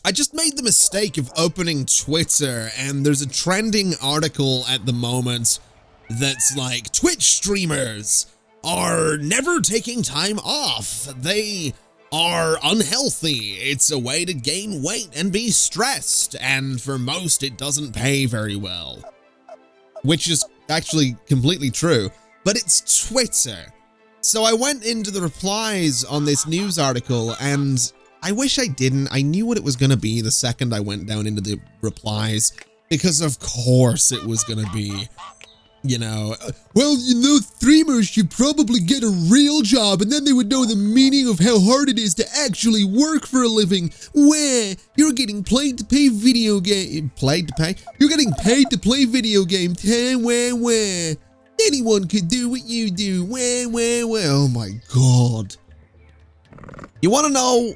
I just made the mistake of opening Twitter, and there's a trending article at the moment that's like, Twitch streamers are never taking time off. They are unhealthy. It's a way to gain weight and be stressed, and for most it doesn't pay very well. Which is actually completely true, but it's Twitter. So I went into the replies on this news article, and I wish I didn't. I knew what it was going to be the second I went down into the replies, because of course it was going to be, you know, well, you know, streamers should probably get a real job, and then they would know the meaning of how hard it is to actually work for a living. Where you're getting paid to pay video game, You're getting paid to play video games. Where anyone could do what you do. Where. Oh my God. You want to know?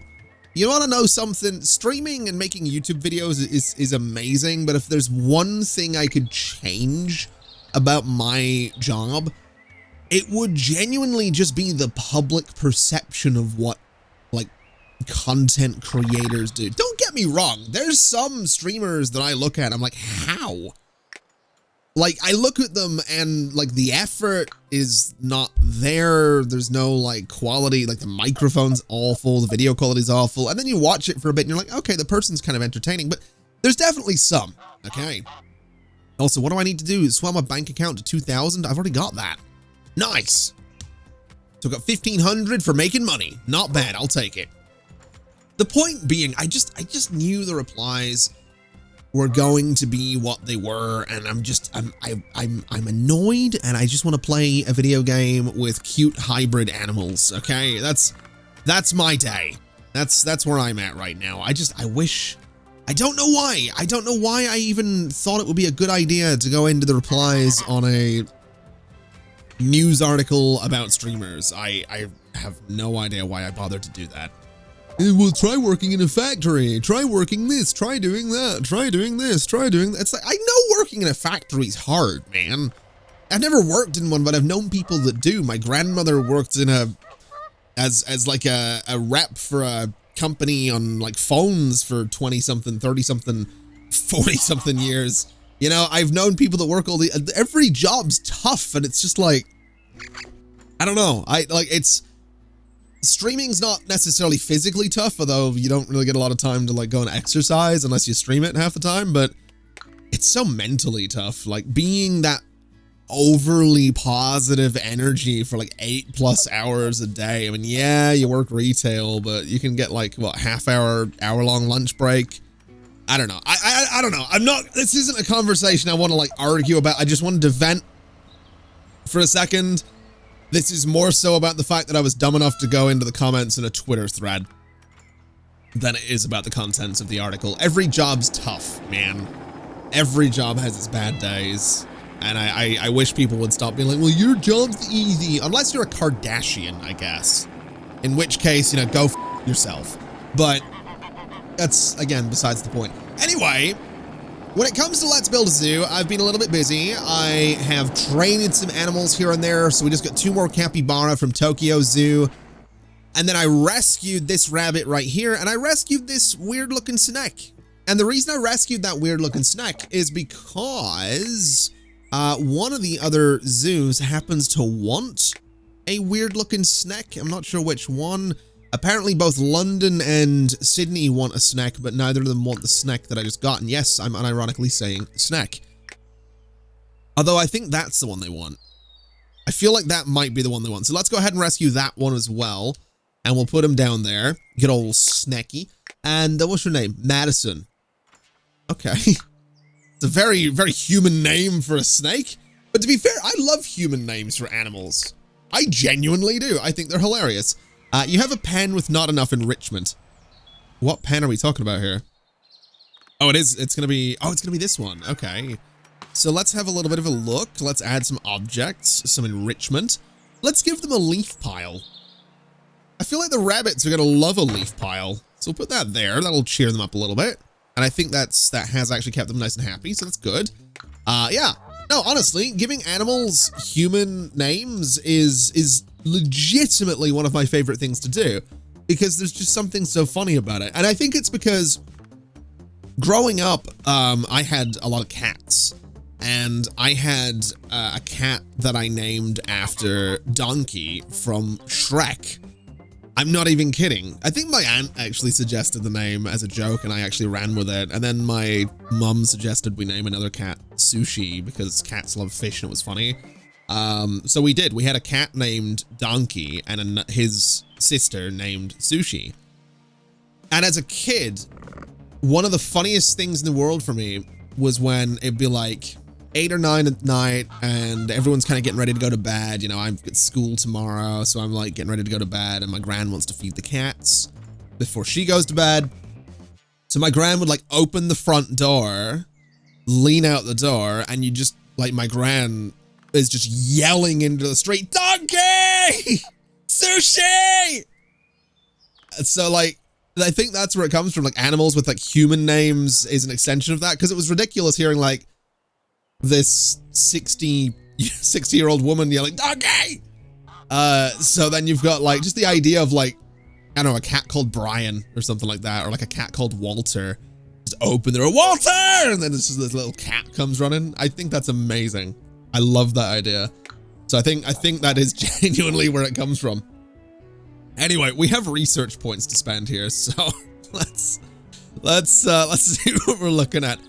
You want to know something? Streaming and making YouTube videos is amazing, but if there's one thing I could change about my job, it would genuinely just be the public perception of what, like, content creators do. Don't get me wrong. There's some streamers that I look at, I'm like, how? Like, I look at them and, like, the effort is not there. There's no, like, quality. Like, the microphone's awful. The video quality's awful. And then you watch it for a bit and you're like, okay, the person's kind of entertaining. But there's definitely some, okay? Also, what do I need to do? Swell my bank account to 2,000? I've already got that. Nice. So I've got 1,500 for making money. Not bad. I'll take it. The point being, I just knew the replies were going to be what they were, and I'm annoyed, and I just want to play a video game with cute hybrid animals. Okay, that's my day. That's where I'm at right now. I wish. I don't know why. I don't know why I even thought it would be a good idea to go into the replies on a news article about streamers. I have no idea why I bothered to do that. Well, try working in a factory. Try working this. Try doing that. Try doing this. Try doing that. It's like, I know working in a factory is hard, man. I've never worked in one, but I've known people that do. My grandmother worked in as like a rep for a company on like phones for 20-something, 30-something, 40-something years. You know, I've known people that work every job's tough, and it's just like, I don't know. Streaming's not necessarily physically tough, although you don't really get a lot of time to like go and exercise unless you stream it half the time, but it's so mentally tough. Like being that overly positive energy for like 8+ hours a day. I mean, yeah, you work retail, but you can get like what, hour-long lunch break. I don't know. I don't know. This isn't a conversation I want to like argue about. I just wanted to vent for a second. This is more so about the fact that I was dumb enough to go into the comments in a Twitter thread than it is about the contents of the article. Every job's tough, man. Every job has its bad days. And I wish people would stop being like, well, your job's easy. Unless you're a Kardashian, I guess. In which case, you know, go f yourself. But that's, again, besides the point. Anyway, when it comes to Let's Build a Zoo, I've been a little bit busy. I have trained some animals here and there. So we just got 2 more capybara from Tokyo Zoo. And then I rescued this rabbit right here. And I rescued this weird looking snake. And the reason I rescued that weird looking snake is because one of the other zoos happens to want a weird looking snake. I'm not sure which one. Apparently both London and Sydney want a snack, but neither of them want the snack that I just got. And yes, I'm unironically saying snack. Although I think that's the one they want. I feel like that might be the one they want. So let's go ahead and rescue that one as well. And we'll put him down there. Good old Snacky. And what's your name? Madison. Okay. It's a very, very human name for a snake. But to be fair, I love human names for animals. I genuinely do. I think they're hilarious. You have a pen with not enough enrichment. What pen are we talking about here? Oh, it's gonna be this one. Okay. So let's have a little bit of a look. Let's add some objects, some enrichment. Let's give them a leaf pile. I feel like the rabbits are gonna love a leaf pile. So we'll put that there. That'll cheer them up a little bit. And I think that has actually kept them nice and happy. So that's good. Yeah. No, honestly, giving animals human names is legitimately one of my favorite things to do, because there's just something so funny about it. And I think it's because Growing up, I had a lot of cats, and I had a cat that I named after Donkey from Shrek. I'm not even kidding. I think my aunt actually suggested the name as a joke, and I actually ran with it. And then my mum suggested we name another cat Sushi because cats love fish, and it was funny. So we did. We had a cat named Donkey and his sister named Sushi. And as a kid, one of the funniest things in the world for me was when it'd be like 8 or 9 at night and everyone's kind of getting ready to go to bed. You know, I've got school tomorrow, so I'm like getting ready to go to bed, and my gran wants to feed the cats before she goes to bed. So my gran would like open the front door, lean out the door, and you just like, my gran is just yelling into the street, Donkey! Sushi! So like, I think that's where it comes from. Like, animals with like human names is an extension of that, because it was ridiculous hearing like this 60-year-old woman yelling, Donkey! So then you've got like just the idea of like, I don't know, a cat called Brian or something like that, or like a cat called Walter. Just open the door, Walter! And then this little cat comes running. I think that's amazing. I love that idea. So I think that is genuinely where it comes from. Anyway, we have research points to spend here, so let's see what we're looking at.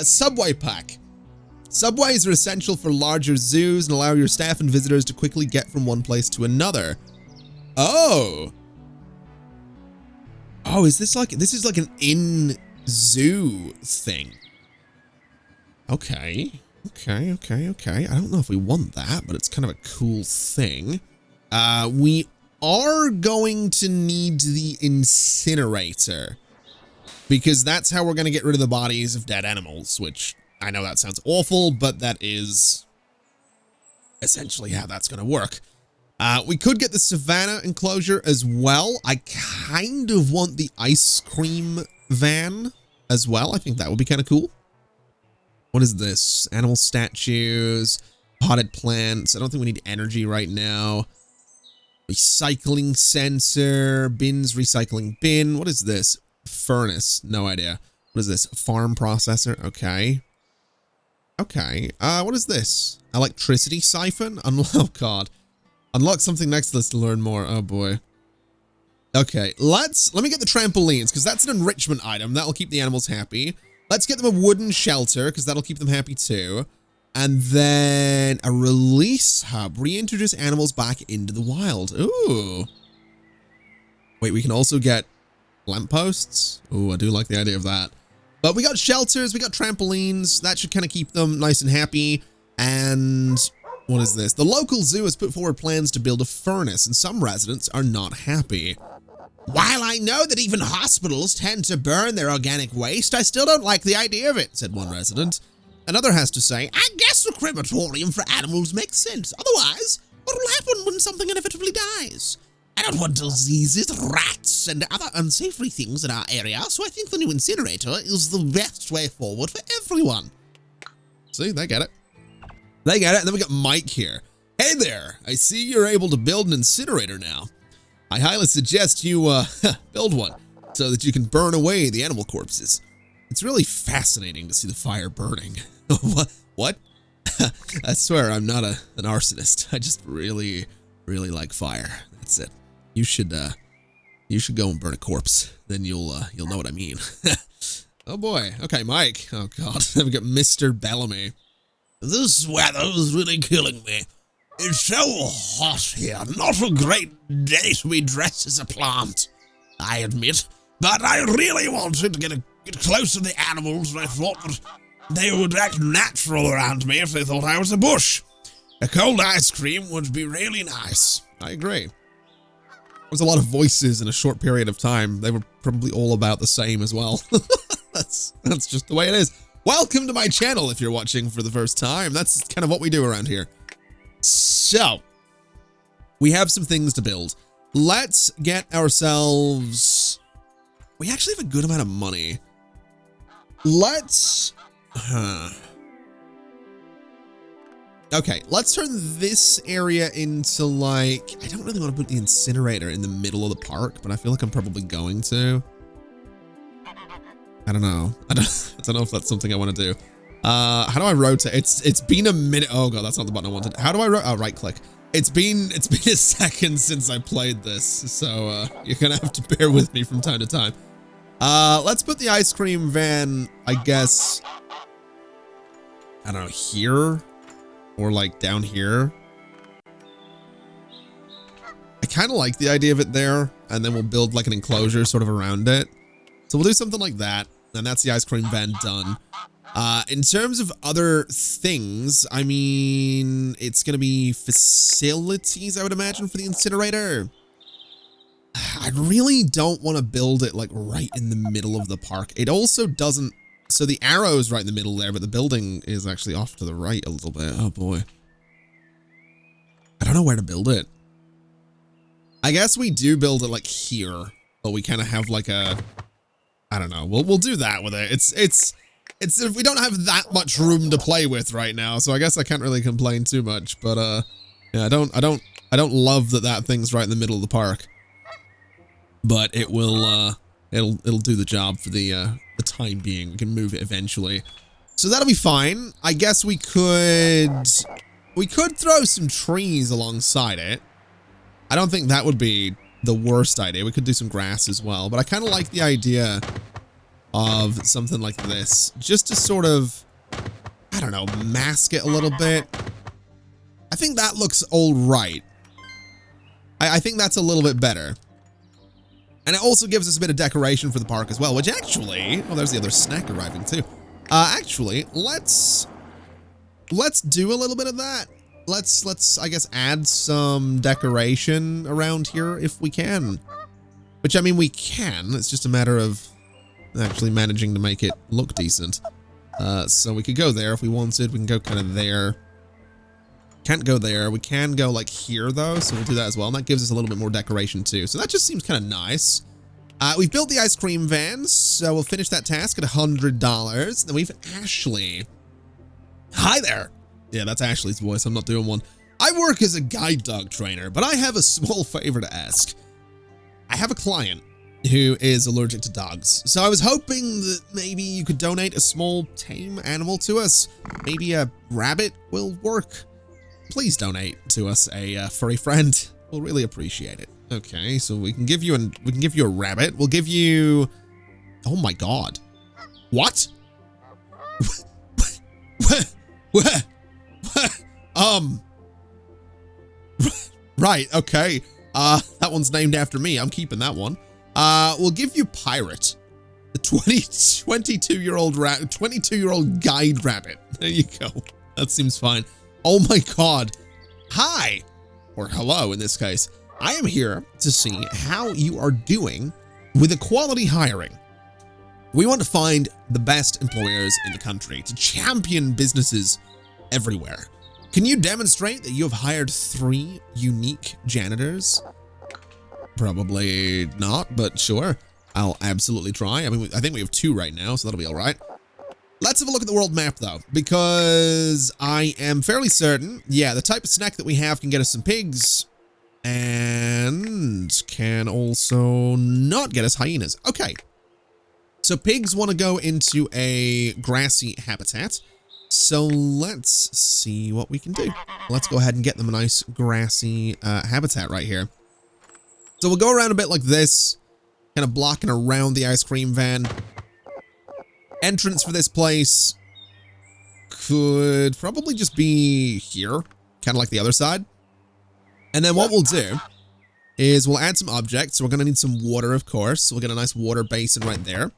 Subway pack. Subways are essential for larger zoos and allow your staff and visitors to quickly get from one place to another. Oh, is this like, this is like an in-zoo thing? Okay. I don't know if we want that, but it's kind of a cool thing. We are going to need the Incinerator, because that's how we're going to get rid of the bodies of dead animals, which I know that sounds awful, but that is essentially how that's going to work. We could get the Savannah enclosure as well. I kind of want the ice cream van as well. I think that would be kind of cool. What is this? Animal statues, potted plants. I don't think we need energy right now. Recycling sensor, bins, recycling bin. What is this? Furnace. No idea. What is this? Farm processor. Okay. What is this? Electricity siphon? Oh god. Unlock something next to this to learn more. Oh boy. Okay, let me get the trampolines, because that's an enrichment item. That'll keep the animals happy. Let's get them a wooden shelter, because that'll keep them happy too. And then a release hub. Reintroduce animals back into the wild. Ooh. Wait, we can also get lampposts. Ooh, I do like the idea of that. But we got shelters, we got trampolines. That should kind of keep them nice and happy. And what is this? The local zoo has put forward plans to build a furnace, and some residents are not happy. While I know that even hospitals tend to burn their organic waste, I still don't like the idea of it, said one resident. Another has to say, I guess a crematorium for animals makes sense. Otherwise, what will happen when something inevitably dies? I don't want diseases, rats, and other unsavory things in our area, so I think the new incinerator is the best way forward for everyone. See, they get it. They get it. And then we got Mike here. Hey there, I see you're able to build an incinerator now. I highly suggest you build one so that you can burn away the animal corpses. It's really fascinating to see the fire burning. What? I swear I'm not an arsonist. I just really like fire. That's it. You should go and burn a corpse. Then you'll know what I mean. Oh boy. Okay, Mike. Oh god. We got Mr. Bellamy. This weather is really killing me. It's so hot here. Not a great day to be dressed as a plant, I admit. But I really wanted to get close to the animals, and I thought that they would act natural around me if they thought I was a bush. A cold ice cream would be really nice. I agree. There was a lot of voices in a short period of time. They were probably all about the same as well. That's just the way it is. Welcome to my channel if you're watching for the first time. That's kind of what we do around here. So, we have some things to build. Let's get ourselves... We actually have a good amount of money. Let's... Okay, let's turn this area into like... I don't really want to put the incinerator in the middle of the park, but I feel like I'm probably going to. I don't know. I don't know if that's something I want to do. How do I rotate? It's been a minute. Oh god, that's not the button I wanted. How do I right click? It's been a second since I played this, so you're gonna have to bear with me from time to time. Let's put the ice cream van, I guess, I don't know, here or like down here. I kind of like the idea of it there, and then we'll build like an enclosure sort of around it. So we'll do something like that, and that's the ice cream van done. In terms of other things, I mean, it's going to be facilities, I would imagine, for the incinerator. I really don't want to build it like right in the middle of the park. It also doesn't, so the arrow's right in the middle there, but the building is actually off to the right a little bit. Oh boy. I don't know where to build it. I guess we do build it like here, but we kind of have like a, I don't know. We'll do that with it. It's we don't have that much room to play with right now, so I guess I can't really complain too much. But yeah, I don't love that thing's right in the middle of the park. But it will it'll do the job for the time being. We can move it eventually, so that'll be fine. I guess we could throw some trees alongside it. I don't think that would be the worst idea. We could do some grass as well, but I kind of like the idea of something like this, just to sort of, I don't know, mask it a little bit. I think that looks all right. I think that's a little bit better. And it also gives us a bit of decoration for the park as well, which actually, oh, there's the other snack arriving too. Actually, let's do a little bit of that. Let's, I guess, add some decoration around here if we can. Which, I mean, we can. It's just a matter of actually managing to make it look decent. So we could go there if we wanted. We can go kind of there. Can't go there. We can go like here though, so we'll do that as well. And that gives us a little bit more decoration too. So that just seems kind of nice. We've built the ice cream van, so we'll finish that task at $100. Then we've Ashley. Hi there. Yeah, that's Ashley's voice. I'm not doing one. I work as a guide dog trainer, but I have a small favor to ask. I have a client who is allergic to dogs. So I was hoping that maybe you could donate a small tame animal to us. Maybe a rabbit will work. Please donate to us a furry friend. We'll really appreciate it. Okay, so we can give you a rabbit. We'll give you, oh my god. What? Right, okay. That one's named after me. I'm keeping that one. We'll give you Pirate, the 22-year-old guide rabbit. There you go. That seems fine. Oh my god. Hi, or hello in this case. I am here to see how you are doing with equality hiring. We want to find the best employers in the country to champion businesses everywhere. Can you demonstrate that you have hired 3 unique janitors? Probably not, but sure. I'll absolutely try. I mean, I think we have 2 right now, so that'll be all right. Let's have a look at the world map though, because I am fairly certain, yeah, the type of snack that we have can get us some pigs and can also not get us hyenas. Okay. So pigs want to go into a grassy habitat. So let's see what we can do. Let's go ahead and get them a nice grassy habitat right here. So we'll go around a bit like this, kind of blocking around the ice cream van. Entrance for this place could probably just be here, kind of like the other side. And then what we'll do is we'll add some objects. So we're going to need some water, of course. So we'll get a nice water basin right there.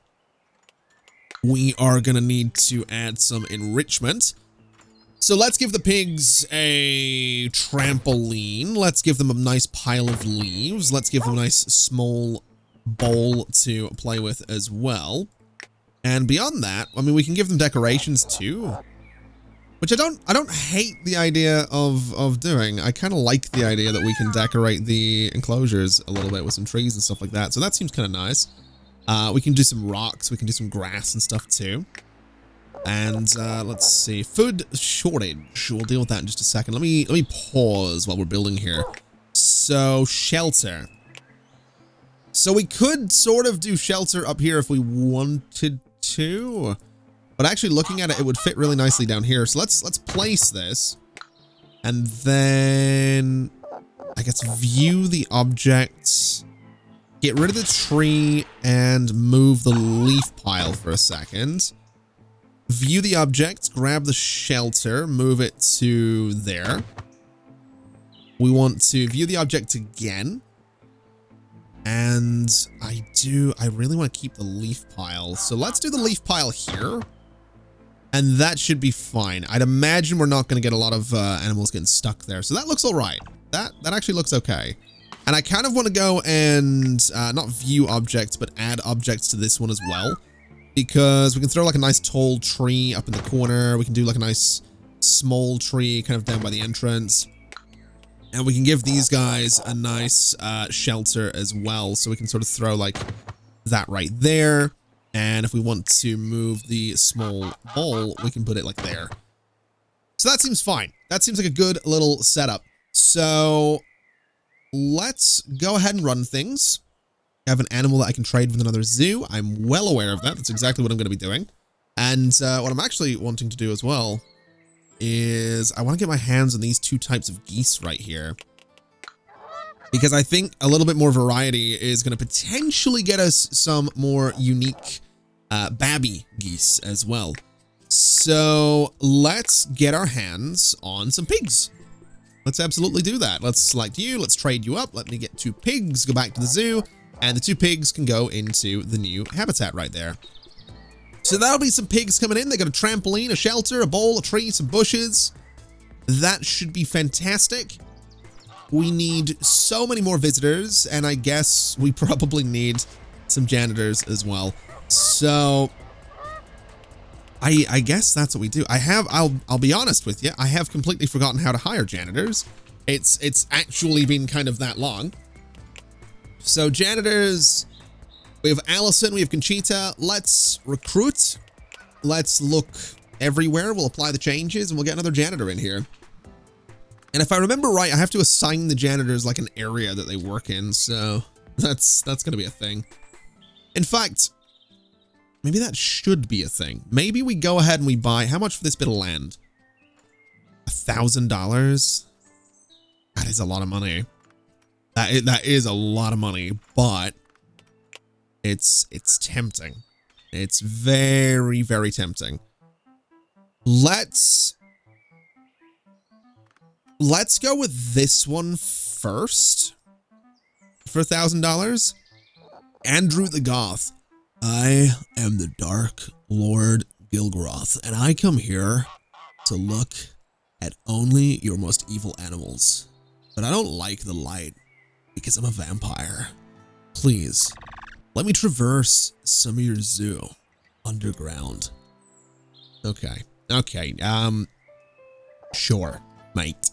We are going to need to add some enrichment. So let's give the pigs a trampoline. Let's give them a nice pile of leaves. Let's give them a nice small bowl to play with as well. And beyond that, I mean, we can give them decorations too, which I don't hate the idea of doing. I kind of like the idea that we can decorate the enclosures a little bit with some trees and stuff like that. So that seems kind of nice. We can do some rocks. We can do some grass and stuff too. And let's see, food shortage. We'll deal with that in just a second. Let me pause while we're building here. So shelter. So we could sort of do shelter up here if we wanted too. But actually looking at it, it would fit really nicely down here. So let's place this. And then I guess view the objects. Get rid of the tree and move the leaf pile for a second. View the objects, grab the shelter, move it to there. We want to view the object again. And I really want to keep the leaf pile. So let's do the leaf pile here. And that should be fine. I'd imagine we're not going to get a lot of animals getting stuck there. So that looks all right. That actually looks okay. And I kind of want to go and not view objects, but add objects to this one as well. Because we can throw like a nice tall tree up in the corner. We can do like a nice small tree kind of down by the entrance. And we can give these guys a nice shelter as well. So we can sort of throw like that right there. And if we want to move the small bowl, we can put it like there. So that seems fine. That seems like a good little setup. So let's go ahead and run things. I have an animal that I can trade with another zoo. I'm well aware of that. That's exactly what I'm going to be doing. And what I'm actually wanting to do as well is I want to get my hands on these two types of geese right here. Because I think a little bit more variety is going to potentially get us some more unique babby geese as well. So let's get our hands on some pigs. Let's absolutely do that. Let's select you. Let's trade you up. Let me get 2 pigs, go back to the zoo. And the 2 pigs can go into the new habitat right there. So that'll be some pigs coming in. They got a trampoline, a shelter, a bowl, a tree, some bushes. That should be fantastic. We need so many more visitors, and I guess we probably need some janitors as well. So I guess that's what we do. I'll be honest with you, I have completely forgotten how to hire janitors. It's actually been kind of that long. So janitors, we have Allison, we have Conchita. Let's recruit. Let's look everywhere. We'll apply the changes and we'll get another janitor in here. And if I remember right, I have to assign the janitors like an area that they work in. So that's going to be a thing. In fact, maybe that should be a thing. Maybe we go ahead and we buy, how much for this bit of land? $1,000? That is a lot of money. That is a lot of money, but it's tempting. It's very, very tempting. Let's go with this one first for $1,000. Andrew the Goth. I am the Dark Lord Gilgroth, and I come here to look at only your most evil animals. But I don't like the light because I'm a vampire. Please, let me traverse some of your zoo underground. Okay. Sure, mate.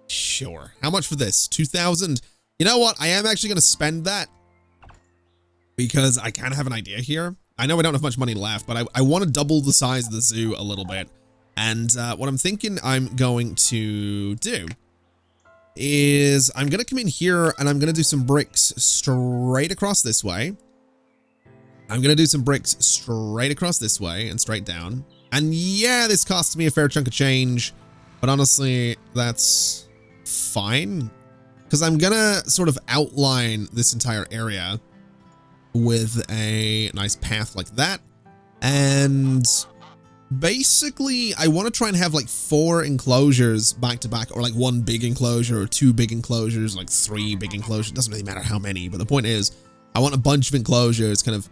Sure. How much for this? 2,000. You know what? I am actually going to spend that because I kind of have an idea here. I know I don't have much money left, but I want to double the size of the zoo a little bit. And what I'm thinking I'm going to do is I'm going to come in here and I'm going to do some bricks straight across this way. I'm going to do some bricks straight across this way and straight down. And yeah, this costs me a fair chunk of change, but honestly, that's fine because I'm going to sort of outline this entire area with a nice path like that. And basically, I want to try and have like 4 enclosures back to back, or like 1 big enclosure or 2 big enclosures, like 3 big enclosures. It doesn't really matter how many, but the point is I want a bunch of enclosures kind of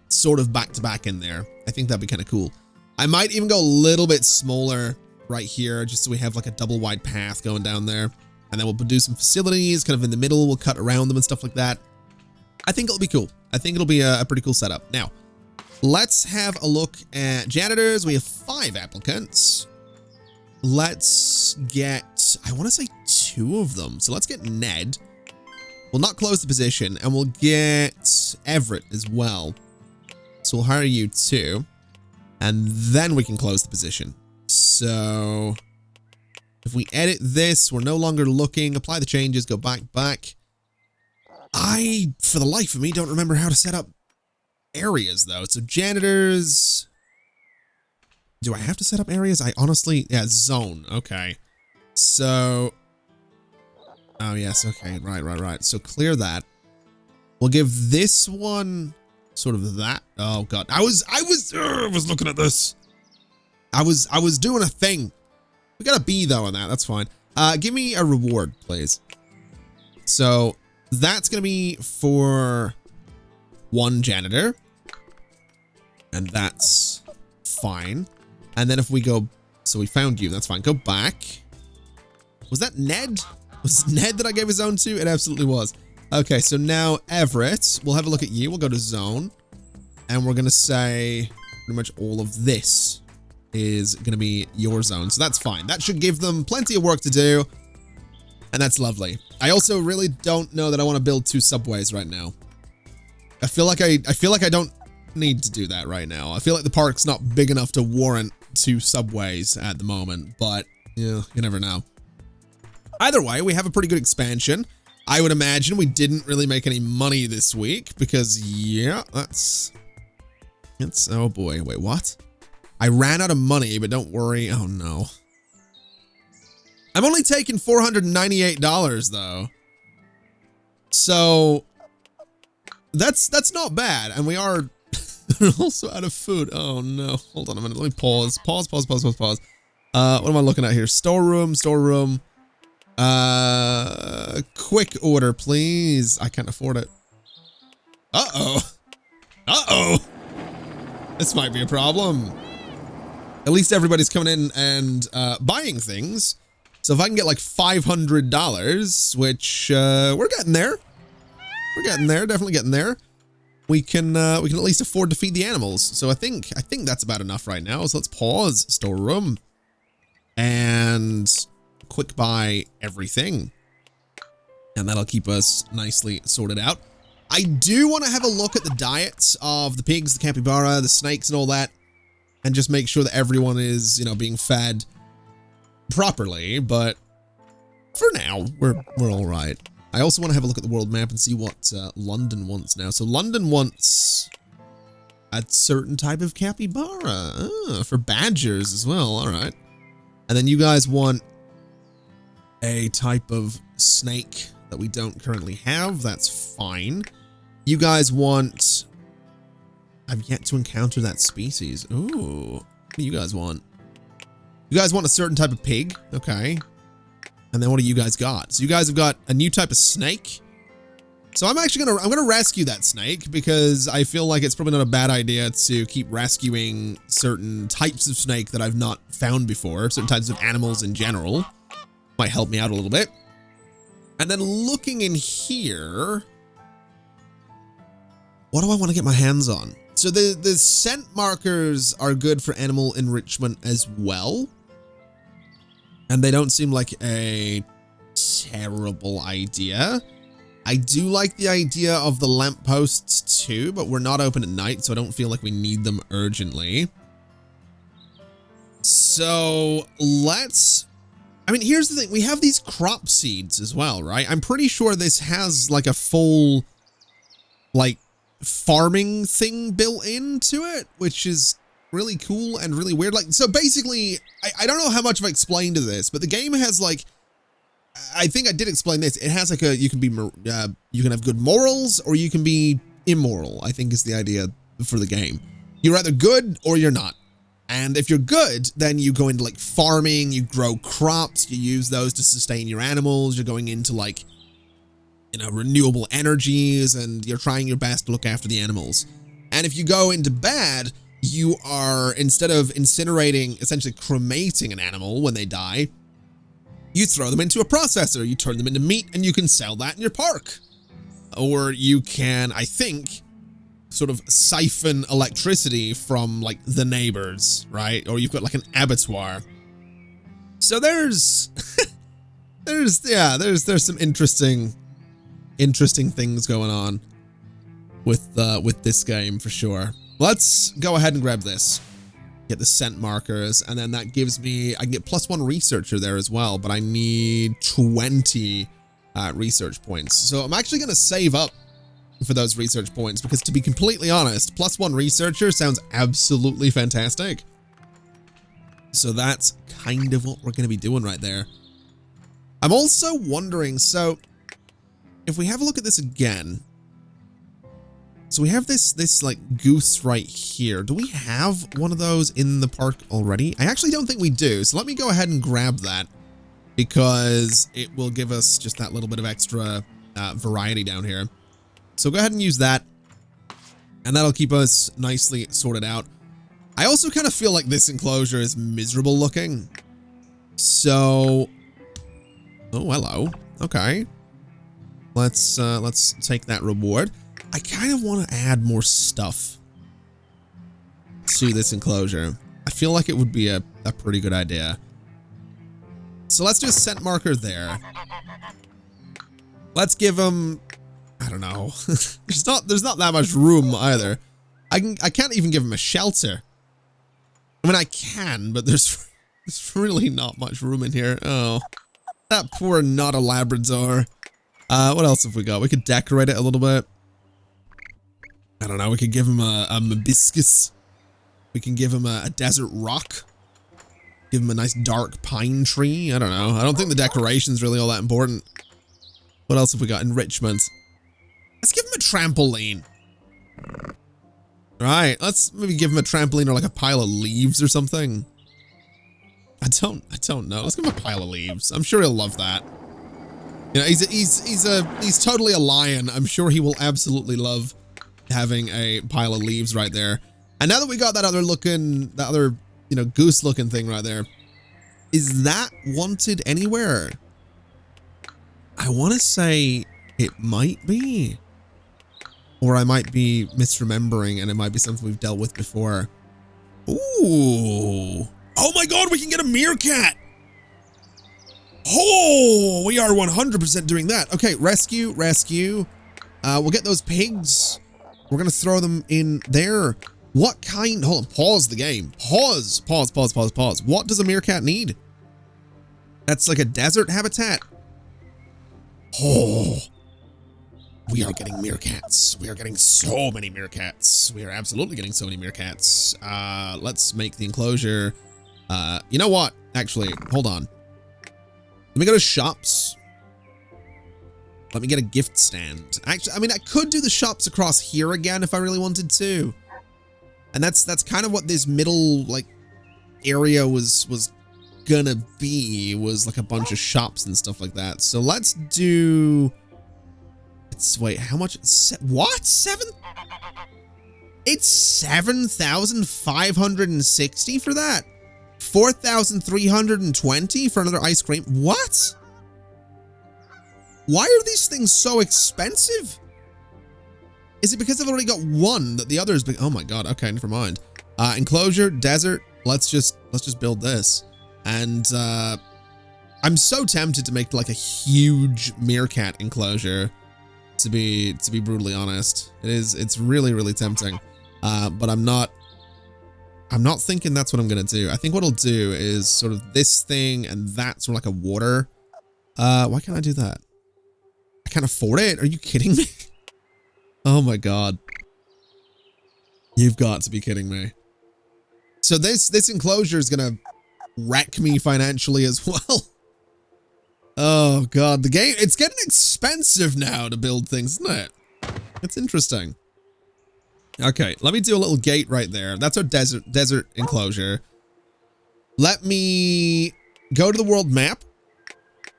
sort of back to back in there. I think that'd be kind of cool. I might even go a little bit smaller right here, just so we have like a double wide path going down there. And then we'll do some facilities kind of in the middle. We'll cut around them and stuff like that. I think it'll be cool. I think it'll be a pretty cool setup. Now, let's have a look at janitors. We have 5 applicants. Let's get, I want to say 2 of them. So let's get Ned. We'll not close the position, and we'll get Everett as well. So we'll hire you too. And then we can close the position. So if we edit this, we're no longer looking, apply the changes, go back. I, for the life of me, don't remember how to set up areas though. So janitors. Do I have to set up areas? I honestly, yeah, zone. Okay. So, oh yes. Okay. Right. So clear that. We'll give this one sort of that. Oh God. I was looking at this. I was doing a thing. We got a B though on that. That's fine. Give me a reward, please. So that's going to be for one janitor. And that's fine. And then if we go, so we found you, that's fine. Go back. Was that Ned? Was it Ned that I gave a zone to? It absolutely was. Okay, so now Everett, we'll have a look at you. We'll go to zone. And we're going to say pretty much all of this is going to be your zone. So that's fine. That should give them plenty of work to do. And that's lovely. I also really don't know that I want to build 2 subways right now. I feel like I don't need to do that right now. I feel like the park's not big enough to warrant 2 subways at the moment, but yeah, you never know. Either way, we have a pretty good expansion. I would imagine we didn't really make any money this week because yeah, it's, oh boy, wait, what? I ran out of money, but don't worry. Oh no. I'm only taking $498 though. So that's not bad. And we are also out of food. Oh no. Hold on a minute. Let me pause. Pause. What am I looking at here? Storeroom. Quick order, please. I can't afford it. Uh-oh. This might be a problem. At least everybody's coming in and buying things. So if I can get like $500, which we're getting there. Definitely getting there. We can at least afford to feed the animals. So I think that's about enough right now. So let's pause storeroom and quick buy everything. And that'll keep us nicely sorted out. I do want to have a look at the diets of the pigs, the capybara, the snakes and all that. And just make sure that everyone is, you know, being fed properly. But for now, we're all right. I also want to have a look at the world map and see what London wants now. So London wants a certain type of capybara for badgers as well. All right. And then you guys want a type of snake that we don't currently have. That's fine. You guys want... I've yet to encounter that species. Ooh. What do you guys want? You guys want a certain type of pig. Okay. And then what do you guys got? So you guys have got a new type of snake. So I'm actually I'm gonna rescue that snake because I feel like it's probably not a bad idea to keep rescuing certain types of snake that I've not found before. Certain types of animals in general. Might help me out a little bit. And then looking in here, what do I want to get my hands on? So the scent markers are good for animal enrichment as well. And they don't seem like a terrible idea. I do like the idea of the lampposts too, but we're not open at night, so I don't feel like we need them urgently. So let's... I mean, here's the thing. We have these crop seeds as well, right? I'm pretty sure this has like a full, like, farming thing built into it, which is really cool and really weird. Like, so basically, I don't know how much I've explained to this, but the game has like, I think I did explain this. It has like a, you can have good morals or you can be immoral, I think is the idea for the game. You're either good or you're not. And if you're good, then you go into like farming, you grow crops, you use those to sustain your animals. You're going into like, you know, renewable energies and you're trying your best to look after the animals. And if you go into bad, you are, instead of incinerating, essentially cremating an animal when they die, you throw them into a processor, you turn them into meat and you can sell that in your park. Or you can, I think, sort of siphon electricity from like the neighbors, right? Or you've got like an abattoir. So there's there's some interesting things going on with this game for sure. Let's go ahead and grab this. Get the scent markers, and then that gives me, I can get +1 researcher there as well, but I need 20 research points. So I'm actually going to save up for those research points, because to be completely honest, +1 researcher sounds absolutely fantastic. So that's kind of what we're going to be doing right there. I'm also wondering, so if we have a look at this again, so we have this like goose right here. Do we have one of those in the park already? I actually don't think we do. So let me go ahead and grab that, because it will give us just that little bit of extra variety down here. So go ahead and use that, and that'll keep us nicely sorted out. I also kind of feel like this enclosure is miserable looking. So, oh, hello. Okay. Let's take that reward. I kind of want to add more stuff to this enclosure. I feel like it would be a pretty good idea. So let's do a scent marker there. Let's give them, I don't know. there's not that much room either. I can't even give them a shelter. I mean, I can, but there's really not much room in here. Oh, that poor not a Labrador. What else have we got? We could decorate it a little bit. I don't know. We could give him a hibiscus. We can give him a desert rock. Give him a nice dark pine tree. I don't know. I don't think the decoration's really all that important. What else have we got? Enrichment. Let's give him a trampoline. Right. Let's maybe give him a trampoline or like a pile of leaves or something. I don't know. Let's give him a pile of leaves. I'm sure he'll love that. You know, he's totally a lion. I'm sure he will absolutely love having a pile of leaves right there. And now that we got that other, you know, goose looking thing right there, is that wanted anywhere? I want to say it might be, or I might be misremembering, and it might be something we've dealt with before. Ooh. Oh my God, we can get a meerkat. Oh, we are 100% doing that. Okay, rescue. We'll get those pigs. We're going to throw them in there. What kind? Hold on, pause the game. Pause. What does a meerkat need? That's like a desert habitat. Oh, we are getting meerkats. We are getting so many meerkats. We are absolutely getting so many meerkats. Let's make the enclosure. You know what? Actually, hold on. Let me go to shops. Let me get a gift stand. Actually, I mean, I could do the shops across here again if I really wanted to. And that's kind of what this middle like area was gonna be, was like a bunch of shops and stuff like that. So let's do, wait, how much? What? It's 7,560 for that. 4,320 for another ice cream. What? Why are these things so expensive? Is it because I've already got one that the others? Oh my God. Okay, never mind. Enclosure, desert. Let's just build this. And I'm so tempted to make like a huge meerkat enclosure. To be brutally honest, it's really tempting. But I'm not thinking that's what I'm gonna do. I think what I'll do is sort of this thing and that, sort of like a water. Why can't I do that? I can't afford it. Are you kidding me? Oh my God. You've got to be kidding me. So this enclosure is gonna wreck me financially as well. Oh God, the game, it's getting expensive now to build things, isn't it? It's interesting. Okay, let me do a little gate right there. That's our desert enclosure. Let me go to the world map,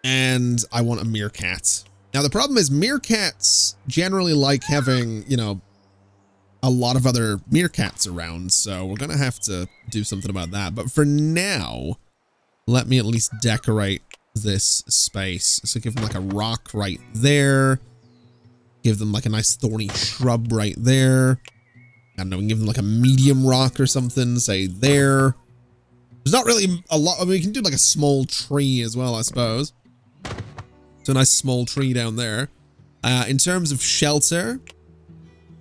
and I want a meerkat. Now the problem is meerkats generally like having, you know, a lot of other meerkats around, so we're gonna have to do something about that. But for now, let me at least decorate this space. So give them like a rock right there. Give them like a nice thorny shrub right there. I don't know, we can give them like a medium rock or something, say there. There's not really a lot. I mean, we can do like a small tree as well, I suppose. So a nice small tree down there. In terms of shelter,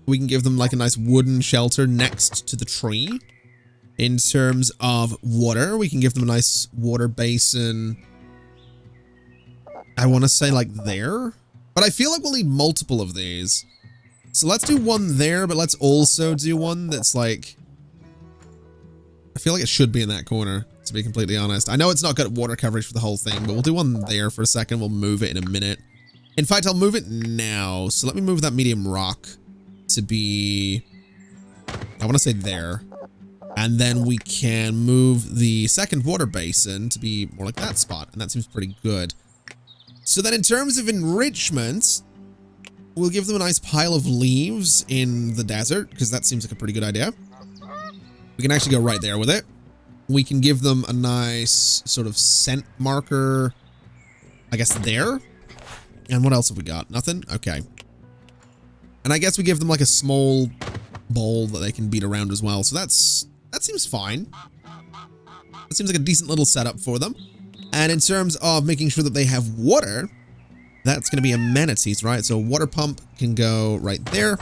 we can give them like a nice wooden shelter next to the tree. In terms of water, we can give them a nice water basin. I want to say like there, but I feel like we'll need multiple of these. So let's do one there, but let's also do one that's like, I feel like it should be in that corner, to be completely honest. I know it's not got water coverage for the whole thing, but we'll do one there for a second. We'll move it in a minute. In fact, I'll move it now. So let me move that medium rock to be, I want to say there. And then we can move the second water basin to be more like that spot. And that seems pretty good. So then in terms of enrichment, we'll give them a nice pile of leaves in the desert, because that seems like a pretty good idea. We can actually go right there with it. We can give them a nice sort of scent marker, I guess there. And what else have we got? Nothing? Okay. And I guess we give them like a small bowl that they can beat around as well. So that seems fine. That seems like a decent little setup for them. And in terms of making sure that they have water, that's going to be amenities, right? So a water pump can go right there.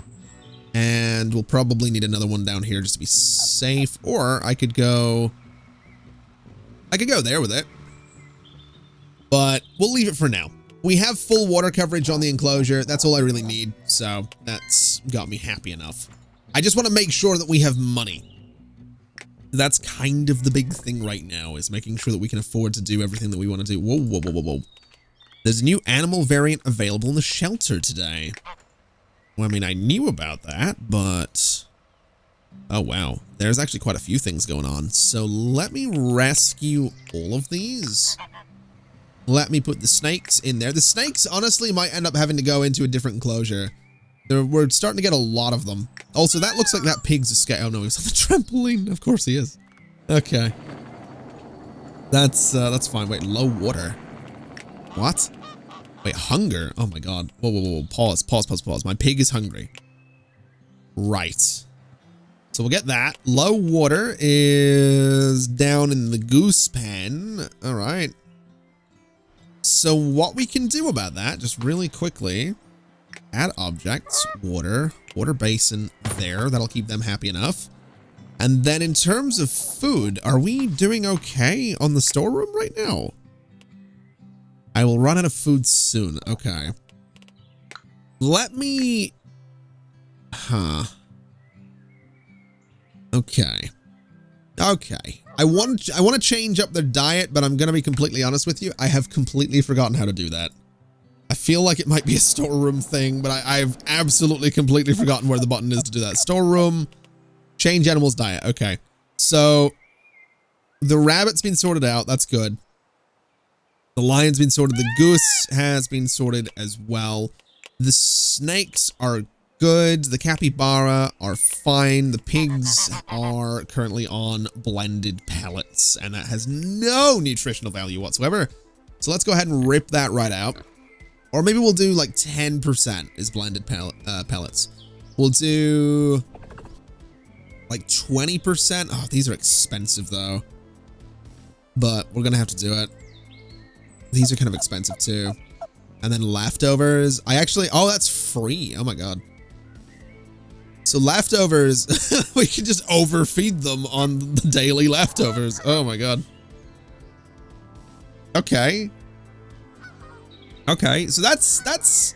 And we'll probably need another one down here just to be safe. Or I could go there with it. But we'll leave it for now. We have full water coverage on the enclosure. That's all I really need. So that's got me happy enough. I just want to make sure that we have money. That's kind of the big thing right now, is making sure that we can afford to do everything that we want to do. Whoa, whoa, whoa, whoa, whoa. There's a new animal variant available in the shelter today. Well, I mean, I knew about that, but... Oh, wow. There's actually quite a few things going on. So let me rescue all of these. Let me put the snakes in there. The snakes, honestly, might end up having to go into a different enclosure. We're starting to get a lot of them. Also, that looks like that pig's escape. Oh, no, he's on the trampoline. Of course he is. Okay. That's fine. Wait, low water. What? Wait, hunger? Oh my god. Whoa, whoa, whoa. Pause. My pig is hungry. Right. So we'll get that. Low water is down in the goose pen. All right. So what we can do about that, just really quickly, add objects, water basin there. That'll keep them happy enough. And then in terms of food, are we doing okay on the storeroom right now? I will run out of food soon. Okay. Let me... Okay. I want to change up their diet, but I'm going to be completely honest with you. I have completely forgotten how to do that. I feel like it might be a storeroom thing, but I've absolutely completely forgotten where the button is to do that. Storeroom, change animal's diet. Okay. So the rabbit's been sorted out. That's good. The lion's been sorted. The goose has been sorted as well. The snakes are good. The capybara are fine. The pigs are currently on blended pellets, and that has no nutritional value whatsoever. So let's go ahead and rip that right out. Or maybe we'll do like 10% is blended pellets. We'll do like 20%. Oh, these are expensive though. But we're going to have to do it. These are kind of expensive too. And then leftovers. Oh, that's free. Oh my god. So leftovers, we can just overfeed them on the daily leftovers. Oh my god. Okay. Okay, so that's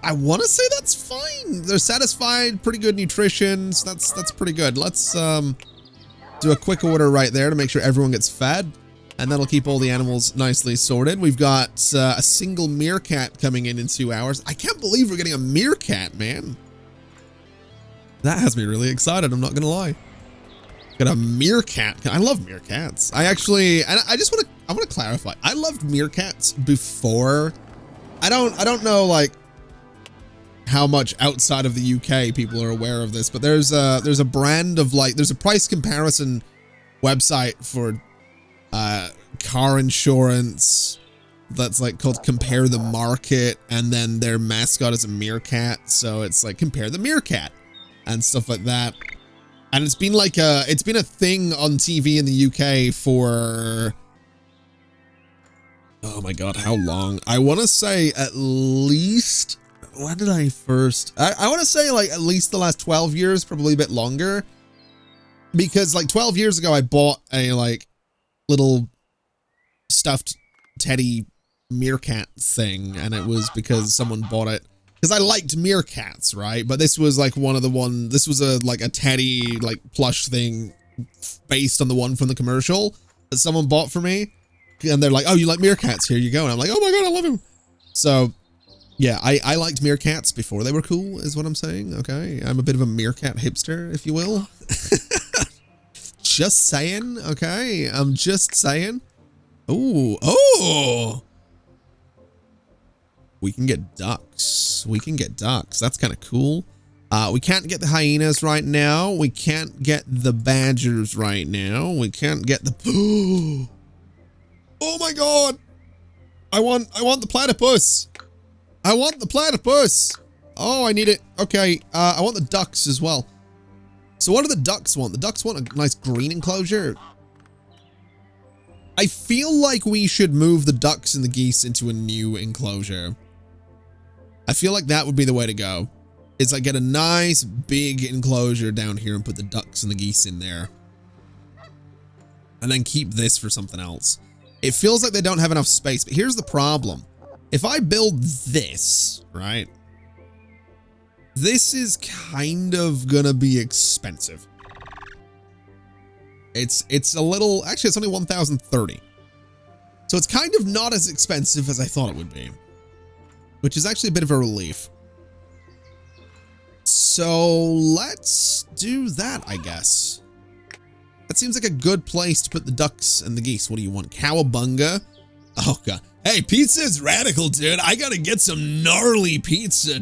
I want to say that's fine. They're satisfied, pretty good nutrition. So that's pretty good. Let's do a quick order right there to make sure everyone gets fed. And that'll keep all the animals nicely sorted. We've got a single meerkat coming in 2 hours. I can't believe we're getting a meerkat, man. That has me really excited. I'm not going to lie. Got a meerkat. I love meerkats. I just want to clarify. I loved meerkats before. I don't know like how much outside of the UK people are aware of this, but there's a brand of like, there's a price comparison website for car insurance that's like called Compare the Market, and then their mascot is a meerkat, so it's like Compare the Meerkat and stuff like that. And it's been like it's been a thing on TV in the UK for, oh my god, how long? I want to say at least, when did I first, I want to say like at least the last 12 years, probably a bit longer, because like 12 years ago I bought a like little stuffed teddy meerkat thing, and it was because someone bought it because I liked meerkats, right? But this was like this was like a teddy, like plush thing based on the one from the commercial that someone bought for me. And they're like, oh, you like meerkats? Here you go. And I'm like, oh my God, I love him. So yeah, I liked meerkats before they were cool, is what I'm saying. Okay. I'm a bit of a meerkat hipster, if you will. Just saying. Okay. I'm just saying. Ooh. Oh. We can get ducks. We can get ducks. That's kind of cool. We can't get the hyenas right now. We can't get the badgers right now. We can't get the... Oh my God. I want the platypus. I want the platypus. Oh, I need it. Okay. I want the ducks as well. So what do the ducks want? The ducks want a nice green enclosure. I feel like we should move the ducks and the geese into a new enclosure. I feel like that would be the way to go. It's like get a nice big enclosure down here and put the ducks and the geese in there. And then keep this for something else. It feels like they don't have enough space, but here's the problem. If I build this, right? This is kind of gonna be expensive. It's a little, actually it's only 1,030. So it's kind of not as expensive as I thought it would be, which is actually a bit of a relief. So let's do that, I guess. That seems like a good place to put the ducks and the geese. What do you want? Cowabunga? Oh God. Hey, pizza is radical, dude. I gotta get some gnarly pizza.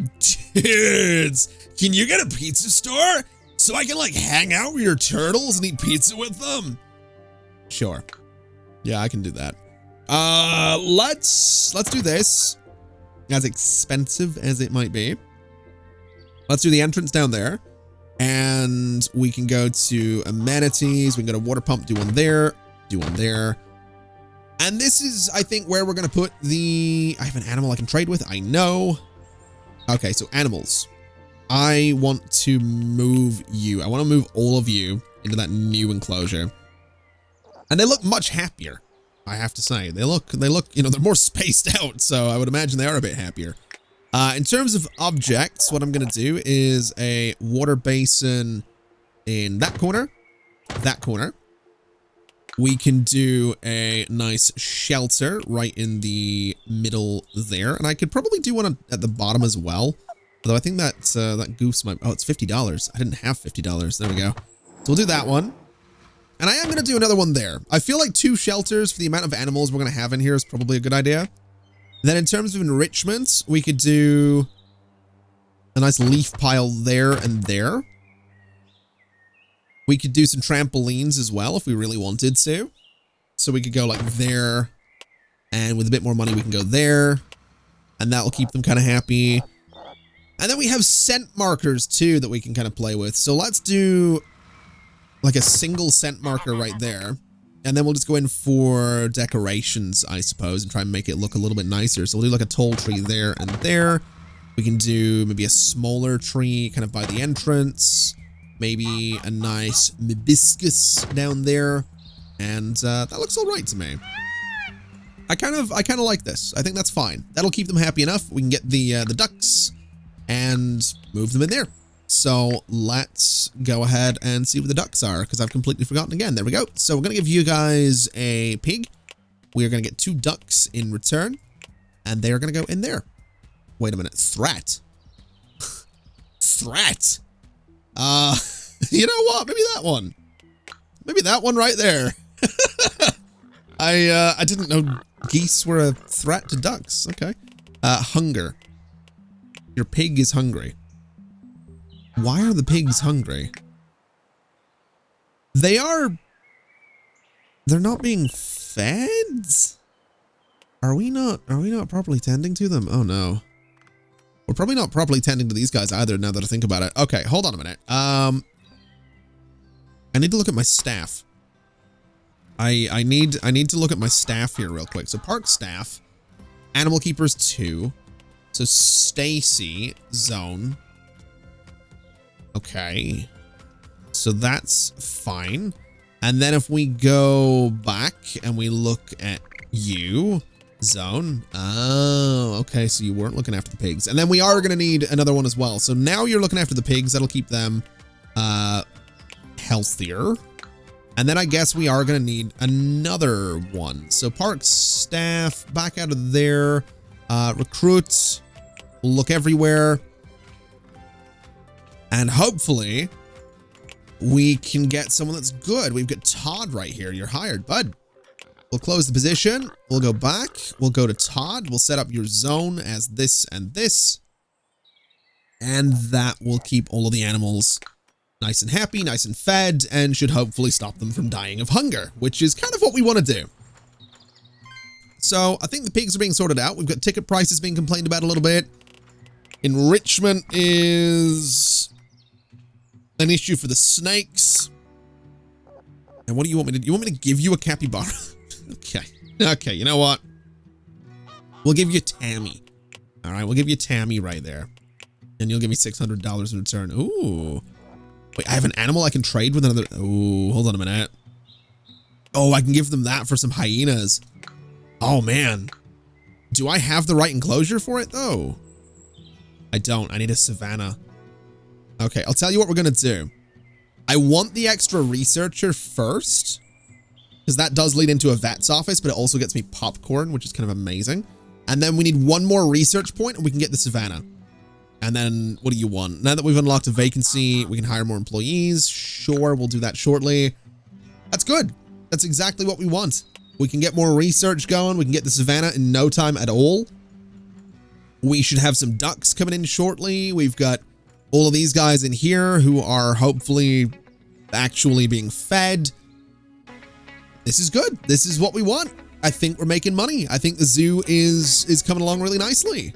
Dudes, can you get a pizza store so I can like hang out with your turtles and eat pizza with them? Sure. Yeah, I can do that. Let's do this. As expensive as it might be. Let's do the entrance down there. And we can go to amenities. We can go to water pump, do one there, do one there. And this is, I think, where we're going to put the... I have an animal I can trade with. I know. Okay, so animals. I want to move you. I want to move all of you into that new enclosure. And they look much happier, I have to say. They look, you know, they're more spaced out. So I would imagine they are a bit happier. In terms of objects, what I'm going to do is a water basin in that corner. That corner. We can do a nice shelter right in the middle there. And I could probably do one at the bottom as well. Although I think that that goose might... Oh, it's $50. I didn't have $50. There we go. So we'll do that one. And I am going to do another one there. I feel like 2 shelters for the amount of animals we're going to have in here is probably a good idea. Then in terms of enrichment, we could do a nice leaf pile there and there. We could do some trampolines as well if we really wanted to. So we could go like there. And with a bit more money, we can go there. And that will keep them kind of happy. And then we have scent markers too that we can kind of play with. So let's do like a single scent marker right there. And then we'll just go in for decorations, I suppose, and try and make it look a little bit nicer. So we'll do like a tall tree there and there. We can do maybe a smaller tree kind of by the entrance. Maybe a nice hibiscus down there. And that looks all right to me. I kind of like this. I think that's fine. That'll keep them happy enough. We can get the ducks and move them in there. So let's go ahead and see what the ducks are, because I've completely forgotten again. There we go. So we're going to give you guys a pig. We are going to get 2 ducks in return, and they're going to go in there. Wait a minute. Threat. Threat. You know what? Maybe that one. Maybe that one right there. I didn't know geese were a threat to ducks. Okay. Hunger. Your pig is hungry. Why are the pigs hungry? They're not being fed? Are we not properly tending to them? Oh no. We're probably not properly tending to these guys either now that I think about it. Okay, hold on a minute. I need to look at my staff. I need to look at my staff here real quick. So park staff, animal keepers 2. So Stacy zone. Okay. So that's fine. And then if we go back and we look at you, zone. Oh, okay. So you weren't looking after the pigs. And then we are going to need another one as well. So now you're looking after the pigs. That'll keep them healthier. And then I guess we are going to need another one. So park staff, back out of there. Recruit. We'll look everywhere. And hopefully we can get someone that's good. We've got Todd right here. You're hired, bud. We'll close the position. We'll go back. We'll go to Todd. We'll set up your zone as this and this. And that will keep all of the animals nice and happy, nice and fed, and should hopefully stop them from dying of hunger, which is kind of what we want to do. So I think the pigs are being sorted out. We've got ticket prices being complained about a little bit. Enrichment is an issue for the snakes. And what do you want me to do? You want me to give you a capybara? Okay. Okay, you know what? We'll give you Tammy. All right, we'll give you Tammy right there. And you'll give me $600 in return. Ooh. Wait, I have an animal I can trade with another. Ooh, hold on a minute. Oh, I can give them that for some hyenas. Oh, man. Do I have the right enclosure for it, though? I don't. I need a savanna. Okay, I'll tell you what we're going to do. I want the extra researcher first, because that does lead into a vet's office, but it also gets me popcorn, which is kind of amazing. And then we need one more research point, and we can get the savanna. And then, what do you want? Now that we've unlocked a vacancy, we can hire more employees. Sure, we'll do that shortly. That's good. That's exactly what we want. We can get more research going. We can get the savanna in no time at all. We should have some ducks coming in shortly. We've got all of these guys in here who are hopefully actually being fed. This is good. This is what we want. I think we're making money. I think the zoo is coming along really nicely.